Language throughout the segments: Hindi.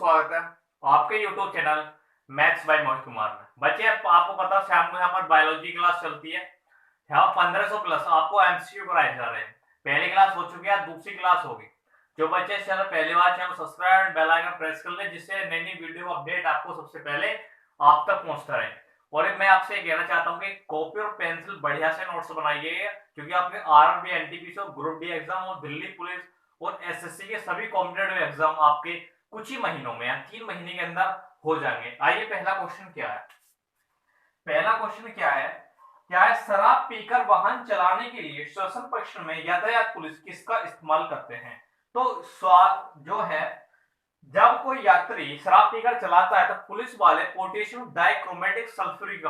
स्वागत है आपके YouTube channel maths by Mohit Kumar में। बच्चे आपको पता है शाम को यहाँ पर बायोलॉजी क्लास चलती है। यहाँ 1500 प्लस आपको एमसीक्यू कराए जा रहे हैं। पहली क्लास हो चुकी है, दूसरी क्लास होगी। जो बच्चे चैनल पहली बार channel subscribe and bell icon press कर ले, जिससे नई नई वीडियो अपडेट आपको सबसे पहले आप तक पहुंचता रहे। और मैं आपसे कहना चाहता हूँ कि कॉपी और पेंसिल बढ़िया से नोट्स बनाइए, क्योंकि आपके आरआरबी, एनटीपीसी और ग्रुप डी एग्जाम और दिल्ली पुलिस और एसएससी के सभी कॉम्पिटेटिव एग्जाम आपके कुछ ही महीनों में या 3 महीने के अंदर हो जाएंगे। आइए पहला क्वेश्चन क्या है। पहला क्वेश्चन क्या है शराब पीकर वाहन चलाने के लिए श्वसन परीक्षण में यातायात पुलिस किसका इस्तेमाल करते हैं। तो जो है, जब कोई यात्री शराब पीकर चलाता है तो पुलिस वाले पोटेशियम डाइक्रोमेटिक सल्फ्यूरिक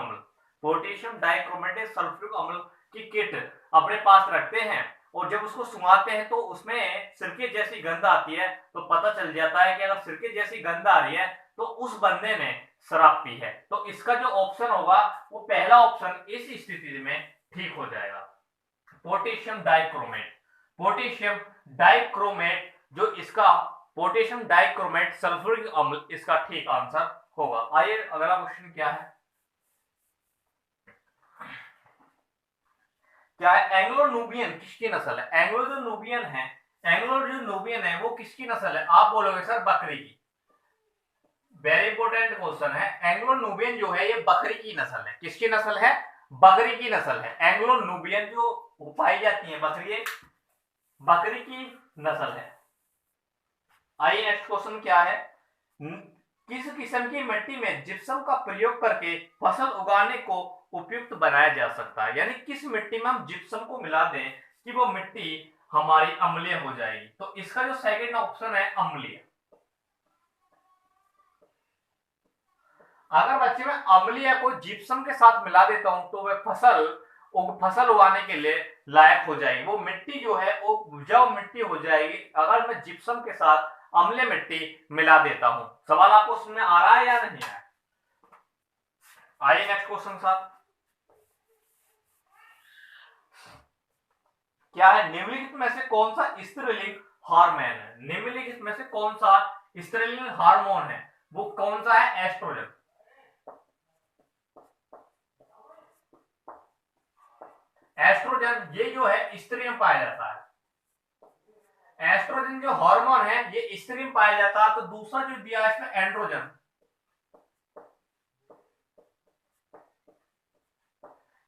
अम्ल की किट अपने पास रखते हैं, और जब उसको सुंघाते हैं तो उसमें सिरके जैसी गंध आती है। तो पता चल जाता है कि अगर सिरके जैसी गंध आ रही है तो उस बंदे ने शराब पी है। तो इसका जो ऑप्शन होगा वो पहला ऑप्शन इस स्थिति में ठीक हो जाएगा, पोटेशियम डाइक्रोमेट जो इसका पोटेशियम डाइक्रोमेट सल्फ्यूरिक अम्ल इसका ठीक आंसर होगा। आइए अगला क्वेश्चन क्या है एंग्लो न्यूबियन किसकी नस्ल है। एंग्लो जो न्यूबियन है वो किसकी नस्ल है। आप बोलोगे सर बकरी की। वेरी इंपॉर्टेंट क्वेश्चन है। एंग्लो न्यूबियन जो है ये बकरी की नस्ल है। किसकी नस्ल है? बकरी की नस्ल है। एंग्लो न्यूबियन जो पाई जाती है बकरी की नस्ल है। आइए नेक्स्ट क्वेश्चन क्या है, किस किस्म की मिट्टी में जिप्सम का प्रयोग करके फसल उगाने को उपयुक्त बनाया जा सकता है। यानी किस मिट्टी में हम जिप्सम को मिला दें कि वो मिट्टी हमारी अम्लीय हो जाएगी। तो इसका जो सेकंड ऑप्शन है अम्लीय। अगर बच्चे मैं अम्लीय को जिप्सम के साथ मिला देता हूं तो वह फसल उगाने के लिए लायक हो जाएगी। वो मिट्टी जो है वो उपजाऊ मिट्टी हो जाएगी अगर मैं जिप्सम के साथ अम्लीय मिट्टी मिला देता हूं। सवाल आपको समझ में आ रहा है या नहीं आया? आइए नेक्स्ट क्वेश्चन साथ क्या है, निम्नलिखित में से कौन सा स्त्रीलिंग हार्मोन है। निम्नलिखित में से कौन सा स्त्रीलिंग हार्मोन है, वो कौन सा है? एस्ट्रोजन। एस्ट्रोजन ये जो है स्त्री में पाया जाता है। एस्ट्रोजन जो हार्मोन है ये स्त्री में पाया जाता है। तो दूसरा जो दिया है इसमें एंड्रोजन,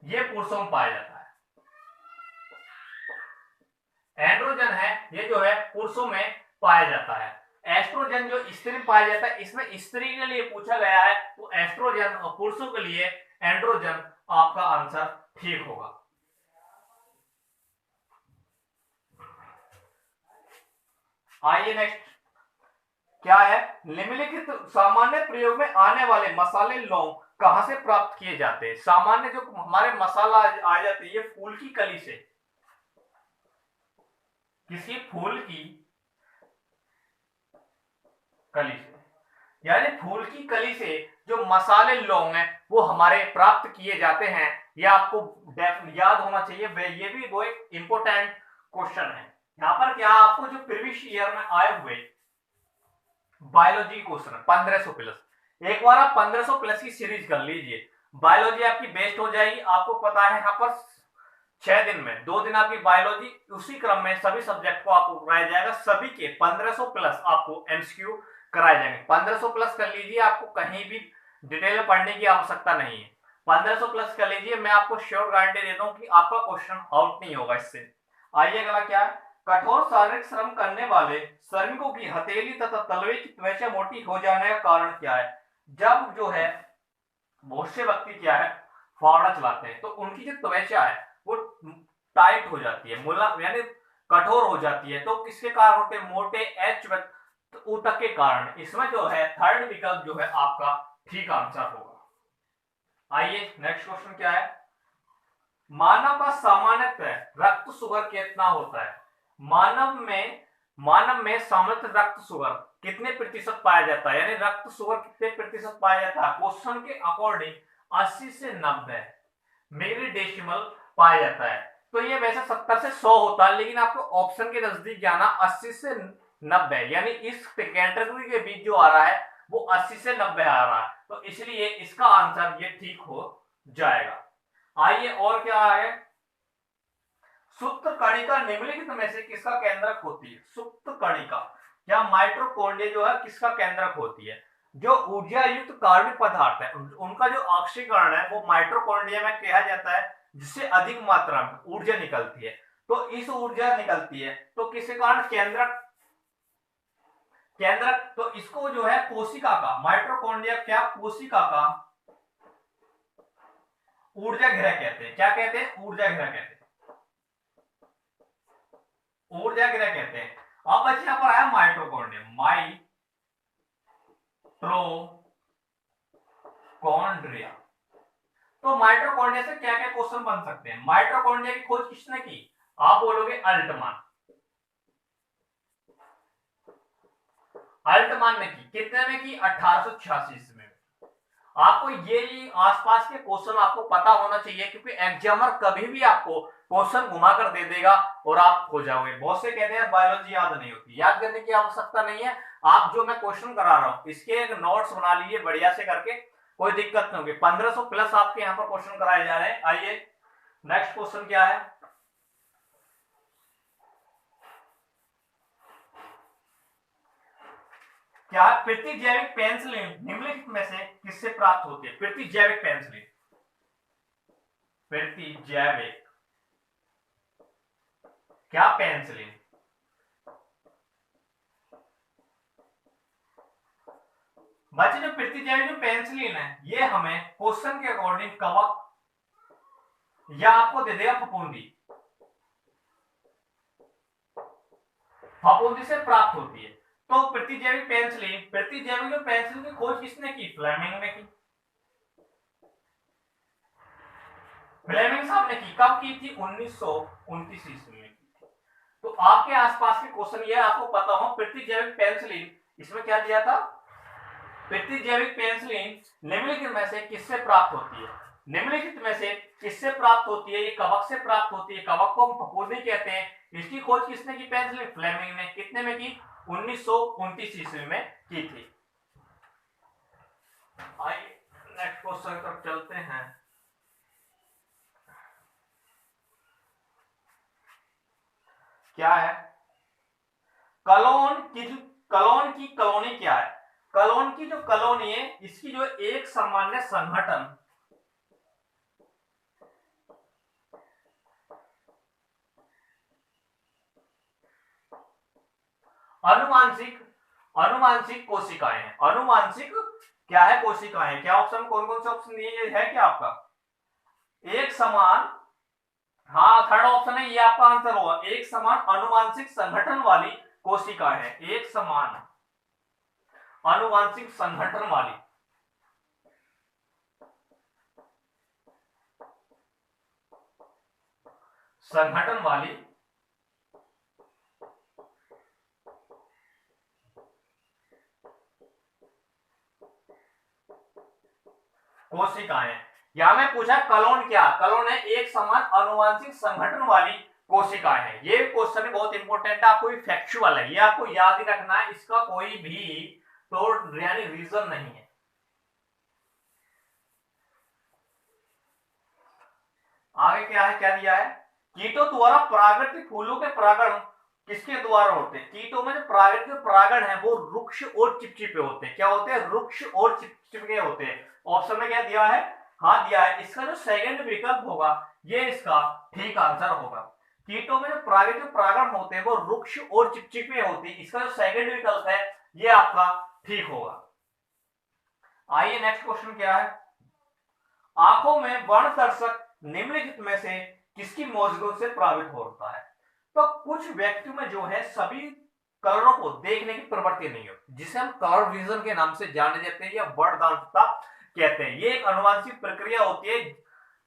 ये पुरुषों में पाया जाता है। एंड्रोजन है ये जो है पुरुषों में पाया जाता है। एस्ट्रोजन जो स्त्री में पाया जाता है, इसमें स्त्री के लिए पूछा गया है तो एस्ट्रोजन, और पुरुषों के लिए एंड्रोजन आपका आंसर ठीक होगा। आइए नेक्स्ट क्या है, निम्नलिखित सामान्य प्रयोग में आने वाले मसाले लौंग कहां से प्राप्त किए जाते हैं। सामान्य जो हमारे मसाला आ जाते हैं ये फूल की कली से, किसी फूल की कली से, यानी फूल की कली से जो मसाले लौंग हैं वो हमारे प्राप्त किए जाते हैं। ये आपको याद होना चाहिए। ये भी वो एक इंपॉर्टेंट क्वेश्चन है। यहाँ पर क्या आपको जो प्रीवियस ईयर में आए हुए बायोलॉजी क्वेश्चन 1500 प्लस, एक बार आप 1500 प्लस की सीरीज कर लीजिए। बायोलॉजी आपकी बेस्ट हो जाएगी। आपको पता है यहाँ पर 6 दिन में 2 दिन आपकी बायोलॉजी, उसी क्रम में सभी सब्जेक्ट को आपको कराया जाएगा। सभी के 1500 प्लस आपको एमसीक्यू कराए जाएंगे। 1500 प्लस कर लीजिए, आपको कहीं भी डिटेल में पढ़ने की आवश्यकता नहीं है। 1500 प्लस कर लीजिए, मैं आपको श्योर गारंटी देता हूं कि आपका क्वेश्चन आउट नहीं होगा इससे। आइए अगला क्या है, कठोर शारीरिक श्रम करने वाले श्रमिकों की हथेली तथा तलवे की त्वचा मोटी हो जाने का कारण क्या है। जब जो है बहुत से व्यक्ति क्या है फावड़ा चलाते हैं तो उनकी जो त्वचा है वो टाइट हो जाती है, यानी कठोर हो जाती है। तो किसके कारण होते हैं? मोटे एच ऊतक के कारण। इसमें जो है थर्ड विकल्प जो है आपका ठीक आंसर होगा। आइए नेक्स्ट क्वेश्चन क्या है, मानव का सामान्यतः रक्त शुगर कितना होता है। मानव में सामान्य रक्त शुगर कितने प्रतिशत पाया जाता है, यानी रक्त शुगर कितने प्रतिशत पाया जाता है। क्वेश्चन के अकॉर्डिंग 80 से 90 मिली डेसिमल पाया जाता है। तो ये वैसे 70 से 100 होता है, लेकिन आपको ऑप्शन के नजदीक जाना 80 से 90, यानी इस कैटेगरी के बीच जो आ रहा है वो 80 से 90 आ रहा है, तो इसलिए इसका आंसर ये ठीक हो जाएगा। आइए और क्या है, सुप्त कणिका निम्नलिखित में से किसका केंद्रक होती है? सुप्त कणिका या माइटोकॉन्ड्रिया जो है किसका केंद्रक होती है? जो ऊर्जा युक्त कार्बनिक पदार्थ है उनका जो ऑक्सीकरण है वो माइटोकॉन्ड्रिया में किया जाता है, जिससे अधिक मात्रा में ऊर्जा निकलती है। तो इस ऊर्जा निकलती है तो किसके कारण? केंद्रक। केंद्रक तो इसको जो है कोशिका का, माइटोकॉन्ड्रिया क्या कोशिका का ऊर्जा गृह कहते हैं। क्या कहते हैं? ऊर्जा गृह कहते हैं। ऊर्जा गृह कहते हैं। अब बच्चे यहां पर आया माइटोकॉन्ड्रिया, माइटोकॉन्ड्रिया। तो माइटोकॉन्ड्रिया से क्या क्या क्वेश्चन बन सकते हैं? माइटोकॉन्ड्रिया की खोज किसने की? आप बोलोगे अल्टमान। अल्टमान ने की। कितने में की? 1886 ईस्वी में। आपको ये आसपास के क्वेश्चन आपको पता होना चाहिए, क्योंकि एग्जामर कभी भी आपको क्वेश्चन घुमा कर दे देगा और आप खो जाओगे। बहुत से कहते हैं बायोलॉजी याद नहीं होती, याद करने की आवश्यकता नहीं है। आप जो मैं क्वेश्चन करा रहा हूं इसके एक नोट्स बना लीजिए बढ़िया से करके, कोई दिक्कत नहीं होगी। 1500 प्लस आपके यहाँ पर क्वेश्चन कराए जा रहे हैं। आइए नेक्स्ट क्वेश्चन क्या है? क्या प्रतिजैविक पेनिसिलिन निम्नलिखित में से किससे प्राप्त होती है? प्रतिजैविक पेनिसिलिन, प्रतिजैविक क्या पेनिसिलिन? बच्चे जो प्रतिजैविक जो पेनिसिलिन है ये हमें क्वेश्चन के अकॉर्डिंग कवक या आपको दे देगा फफूंदी, फफूंदी से प्राप्त होती है। तो प्रतिजैविक पेनिसिलिन, प्रतिजैविक जो पेनिसिलिन की खोज किसने की? फ्लेमिंग ने की। फ्लेमिंग साहब ने की। कब की थी? 1929 ईस्वी में की थी। तो आपके आसपास के क्वेश्चन ये आपको पता हो, प्रतिजैविक पेनिसिलिन इसमें क्या दिया था? प्रतिजैविक पेनिसिलिन निम्नलिखित में से किससे प्राप्त होती है? निम्नलिखित में से किससे प्राप्त होती है? ये कवक से प्राप्त होती है। कवक को हम फफूंदी कहते हैं। इसकी खोज किसने की? पेनिसिलिन, फ्लेमिंग ने। कितने में की? 1929 ईस्वी में की थी। आइए नेक्स्ट क्वेश्चन तक चलते हैं। क्या है? कलोन की कॉलोनी क्या है? कलोन की जो कॉलोनी है इसकी जो एक सामान्य संगठन, अनुवांशिक अनुवांशिक कोशिकाएं हैं। अनुवांशिक क्या है? कोशिकाएं। क्या ऑप्शन, कौन कौन से ऑप्शन दिए है क्या आपका? एक समान, हाँ थर्ड ऑप्शन है, ये आपका आंसर होगा। एक समान अनुवांशिक संगठन वाली कोशिका है। एक समान अनुवांशिक संगठन वाली कोशिकाएं। यहां में पूछा कलोन क्या? कलोन है एक समान अनुवांशिक संगठन वाली कोशिकाएं है। ये क्वेश्चन बहुत इंपॉर्टेंट है, आपको फैक्चुअल है, ये आपको याद ही रखना है, इसका कोई भी तो यानी रीजन नहीं है। आगे क्या है? क्या दिया है? कीटों द्वारा प्राकृतिक फूलों के परागण किसके द्वारा होते हैं? कीटों में जो प्राकृतिक परागण है वो रुक्ष और चिपचिपे होते हैं। क्या होते हैं? रुक्ष और चिपचिपे होते हैं। ऑप्शन में क्या दिया है? हाँ दिया है। इसका जो सेकंड विकल्प होगा ये इसका ठीक आंसर होगा। कीटों में जो प्राकृतिक परागण होते हैं वो रुक्ष और चिपचिपे होते हैं। इसका जो सेकंड विकल्प है ये आपका ठीक होगा। आइए नेक्स्ट क्वेश्चन क्या है? आंखों में वर्णदर्शक निम्नलिखित में से किसकी मौजूदगी से प्रभावित होता है? तो कुछ व्यक्तियों में जो है सभी कलरों को देखने की प्रवृत्ति नहीं होती, जिसे हम कलर विजन के नाम से जाने जाते हैं या वर्णदांतता कहते हैं। ये एक आनुवंशिक प्रक्रिया होती है,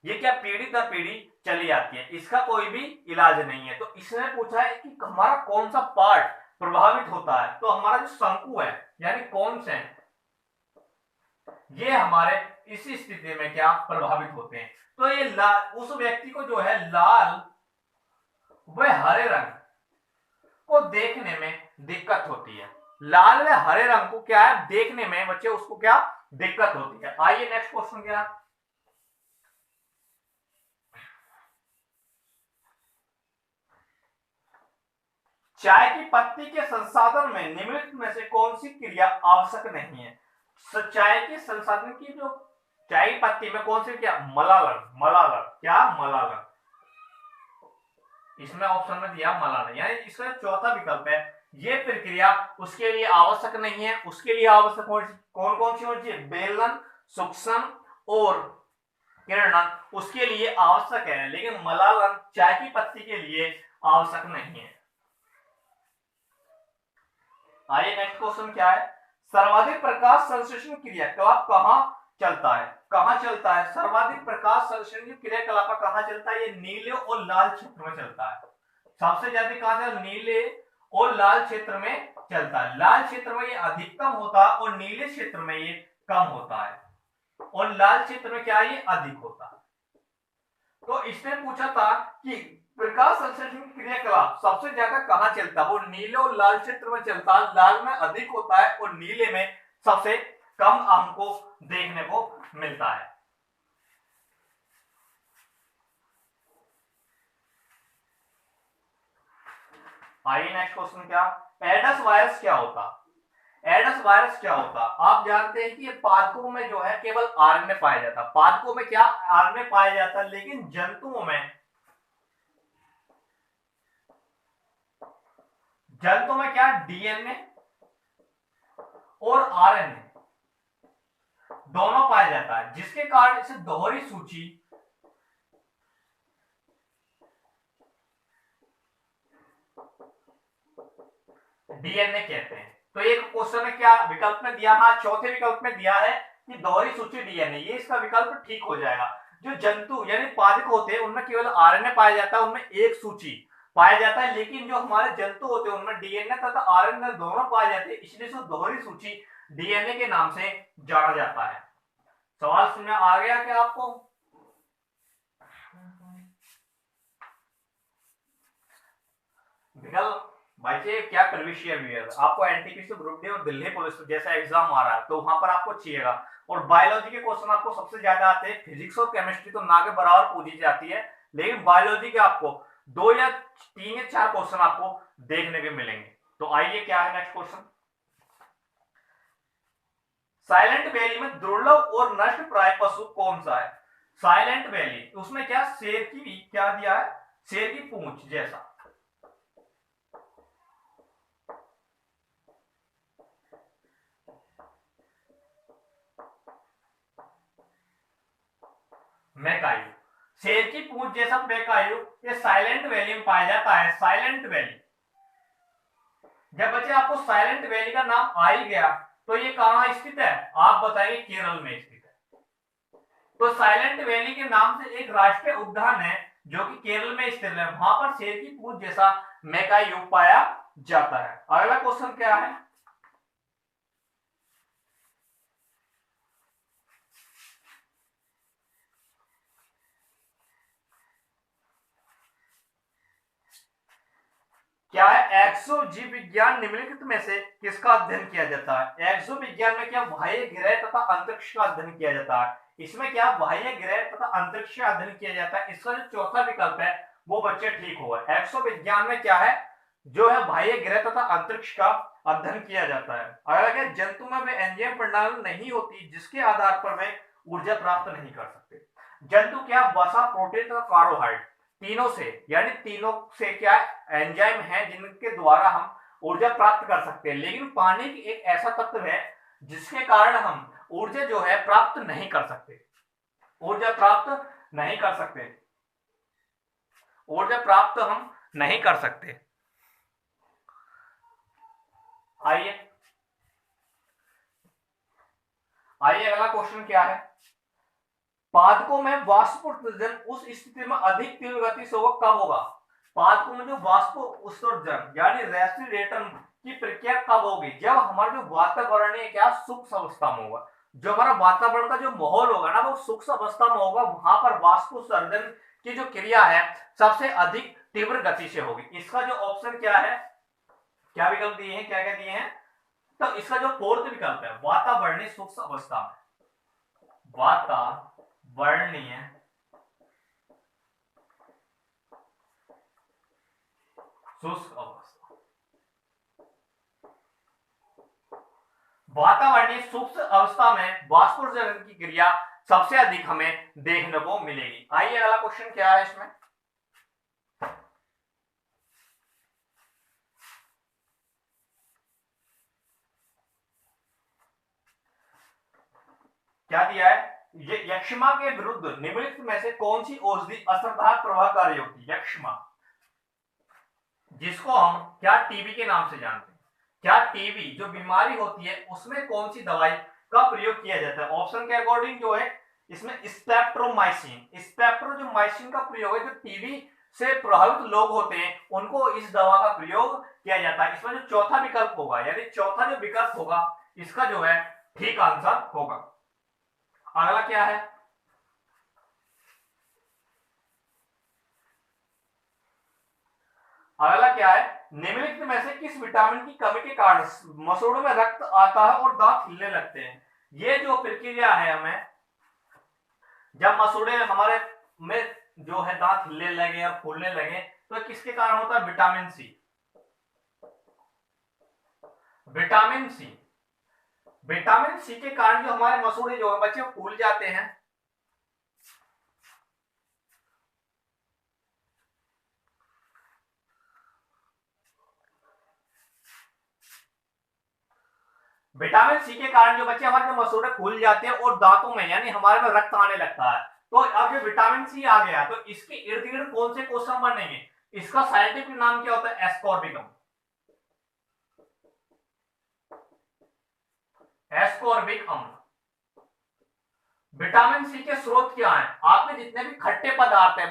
ये क्या पीढ़ी दर पीढ़ी चली आती है, इसका कोई भी इलाज नहीं है। तो इसने पूछा है कि हमारा कौन सा पार्ट प्रभावित होता है? तो हमारा जो शंकु है यानी कौन से ये हमारे इसी स्थिति में क्या प्रभावित होते हैं। तो ये उस व्यक्ति को जो है लाल व हरे रंग को देखने में दिक्कत होती है। लाल व हरे रंग को क्या है देखने में बच्चे उसको क्या दिक्कत होती है। आइए नेक्स्ट क्वेश्चन क्या है। चाय की पत्ती के संसाधन में निम्नलिखित में से कौन सी क्रिया आवश्यक नहीं है। चाय के संसाधन की जो चाय की पत्ती में कौन सी क्या मलालन, मलालन क्या मलालन, इसमें ऑप्शन में दिया मलालन, यानी इसका चौथा विकल्प है ये प्रक्रिया उसके लिए आवश्यक नहीं है। उसके लिए आवश्यक कौन कौन सी होनी चाहिए, बेलन, सूक्ष्म और किरणन उसके लिए आवश्यक है, लेकिन मलालन चाय की पत्ती के लिए आवश्यक नहीं है। आइए नेक्स्ट क्वेश्चन क्या है। सर्वाधिक प्रकाश संश्लेषण क्रियाकलाप कहां चलता है, कहां चलता है सर्वाधिक प्रकाश संश्लेषण क्रियाकलाप कहां चलता है, ये नीले और लाल क्षेत्र में चलता है। सबसे ज्यादा कहां से, नीले और लाल क्षेत्र में चलता है। लाल क्षेत्र में ये अधिकतम होता है और नीले क्षेत्र में ये कम होता है, और लाल क्षेत्र में क्या ये अधिक होता है। तो इसने पूछा था कि प्रकाश संश्लेषण क्रियाकलाप सबसे ज्यादा कहां चलता है, वो नीले और लाल क्षेत्र में चलता है। लाल में अधिक होता है और नीले में सबसे कम हमको देखने को मिलता है। आइए नेक्स्ट क्वेश्चन क्या, एडस वायरस क्या होता। एडस वायरस क्या होता, आप जानते हैं कि ये पादपों में जो है केवल आरएनए पाया जाता है। पादपों में क्या आरएनए पाया जाता है, लेकिन जंतुओं में क्या डीएनए और आरएनए दोनों पाया जाता है, जिसके कारण इसे दोहरी सूची डीएनए कहते हैं। तो एक क्वेश्चन में क्या विकल्प में दिया, हाँ चौथे विकल्प में दिया है कि दोहरी सूची डीएनए, ये इसका विकल्प ठीक हो जाएगा। जो जंतु यानी पादप होते हैं उनमें केवल आरएनए पाया जाता है, उनमें एक सूची पाया जाता है, लेकिन जो हमारे जंतु होते हैं उनमें डीएनए तथा आरएनए दोनों पाए जाते हैं, इसलिए इसको दोहरी सूची डीएनए के नाम से जाना जाता है। सवाल समझ में आ गया क्या आपको। विकल्प भाई क्या प्रीवियस ईयर आपको एनटीपीसी ग्रुप डी और दिल्ली पुलिस जैसा एग्जाम आ रहा है तो वहां पर आपको चाहिएगा। और बायोलॉजी के क्वेश्चन आपको सबसे ज्यादा आते हैं, फिजिक्स और केमिस्ट्री तो ना के बराबर पूछी जाती है, लेकिन बायोलॉजी के आपको 2 या 3 या 4 क्वेश्चन आपको देखने के मिलेंगे। तो आइए क्या है नेक्स्ट क्वेश्चन। साइलेंट वैली में दुर्लभ और नष्ट प्राय पशु कौन सा है। साइलेंट वैली उसमें क्या शेर की क्या दिया है, शेर की पूंछ जैसा। मैकायू, शेर की पूंछ जैसा मैकायू ये साइलेंट वैली में पाया जाता है। साइलेंट वैली, जब बच्चे आपको साइलेंट वैली का नाम आ ही गया तो ये कहां स्थित है, आप बताइए केरल में स्थित है। तो साइलेंट वैली के नाम से एक राष्ट्रीय उद्यान है जो कि केरल में स्थित है, वहां पर शेर की पूंछ जैसा मैकायू पाया जाता है। अगला क्वेश्चन क्या है। क्या है, एक्सो जीव विज्ञान निम्नलिखित में से किसका अध्ययन किया जाता है। एक्सो विज्ञान में क्या बाह्य ग्रह तथा अंतरिक्ष का अध्ययन किया जाता है। इसमें क्या बाह्य ग्रह तथा अंतरिक्ष का अध्ययन किया जाता है। इसका जो चौथा विकल्प है वो बच्चे ठीक होगा। एक्सो विज्ञान में क्या है, जो है बाह्य ग्रह तथा अंतरिक्ष का अध्ययन किया जाता है। अगर क्या जंतु में वे एंजाइम प्रणाली नहीं होती जिसके आधार पर वे ऊर्जा प्राप्त नहीं कर सकते। जंतु क्या वसा, प्रोटीन तथा कार्बोहाइड्रेट तीनों से, यानी तीनों से क्या एंजाइम है जिनके द्वारा हम ऊर्जा प्राप्त कर सकते हैं, लेकिन पानी की एक ऐसा तत्व है जिसके कारण हम ऊर्जा जो है प्राप्त नहीं कर सकते, ऊर्जा प्राप्त नहीं कर सकते, ऊर्जा प्राप्त हम नहीं कर सकते। आइए अगला क्वेश्चन क्या है। पादपों में वाष्प उत्सर्जन उस स्थिति में अधिक तीव्र गति से होगा कब होगा। पादपों में जो वाष्प उत्सर्जन यानी रेस्पिरेशन की प्रक्रिया कब होगी, जब हमारा जो वातावरण है क्या सूक्ष्म अवस्था में होगा। जो हमारा वातावरण का जो माहौल होगा ना वो सूक्ष्म अवस्था में होगा, वहां पर वाष्प उत्सर्जन की जो क्रिया है सबसे अधिक तीव्र गति से होगी। इसका जो ऑप्शन क्या है, क्या विकल्प दिए हैं, क्या क्या दिए हैं? तो इसका जो फोर्थ विकल्प है, वातावरणीय शुष्क अवस्था में, वातावरणीय शुष्क अवस्था, वातावरणीय शुष्क अवस्था में वाष्पोत्सर्जन की क्रिया सबसे अधिक हमें देखने को मिलेगी। आइए अगला क्वेश्चन क्या है इसमें। क्या दिया है, ये यक्ष्मा के विरुद्ध निम्नलिखित में से कौन सी औषधि असरदार प्रभावकारी होती है? यक्ष्मा, जिसको हम क्या टीबी के नाम से जानते हैं, क्या टीबी जो बीमारी होती है उसमें कौन सी दवाई का प्रयोग किया जाता है? ऑप्शन के अकॉर्डिंग जो है इसमें स्पेक्ट्रोमाइसिन, स्पेक्ट्रोमाइसिन का प्रयोग है, जो टीबी से प्रभावित लोग होते हैं उनको इस दवा का प्रयोग किया जाता है। इसमें जो चौथा विकल्प होगा, यानी चौथा जो विकल्प होगा इसका जो है ठीक आंसर होगा। अगला क्या है, अगला क्या है, निम्नलिखित में से किस विटामिन की कमी के कारण मसूड़ों में रक्त आता है और दांत हिलने लगते हैं? ये जो प्रक्रिया है, हमें जब मसूड़े हमारे में जो है दांत हिलने लगे और फूलने लगे तो किसके कारण होता है? Vitamin C, vitamin C, vitamin C के कारण जो हमारे मसूड़े जो है बच्चे फूल जाते हैं। विटामिन सी के कारण जो बच्चे हमारे मसूड़े फूल जाते हैं और दांतों में यानी हमारे में रक्त आने लगता है। तो अब जो विटामिन सी आ गया तो इसके इर्द गिर्द कौन से क्वेश्चन बनेंगे? इसका साइंटिफिक नाम क्या होता है? एस्कॉर्बिक अम्ल, एस्कॉर्बिक अम्ल। विटामिन सी के स्रोत क्या है? आपने जितने भी खट्टे पदार्थ है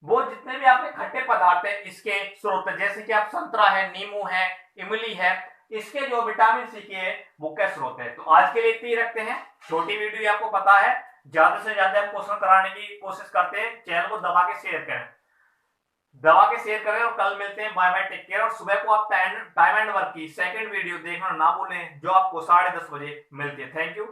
वो जितने भी आपके खट्टे पदार्थ है इसके स्रोत है, जैसे कि आप संतरा है, नींबू है, इमली है, इसके जो विटामिन सी के मुख्य स्रोत है। तो आज के लिए इतनी ही रखते हैं, छोटी वीडियो आपको पता है, ज्यादा से ज्यादा हम क्वेश्चन कराने की कोशिश करते हैं। चैनल को दबा के शेयर करें, और कल मिलते हैं। Bye bye, take care. और सुबह को आप टाइम एंड वर्क की सेकंड वीडियो देखना ना भूलें, जो आपको 10:30 बजे मिलती है। Thank you.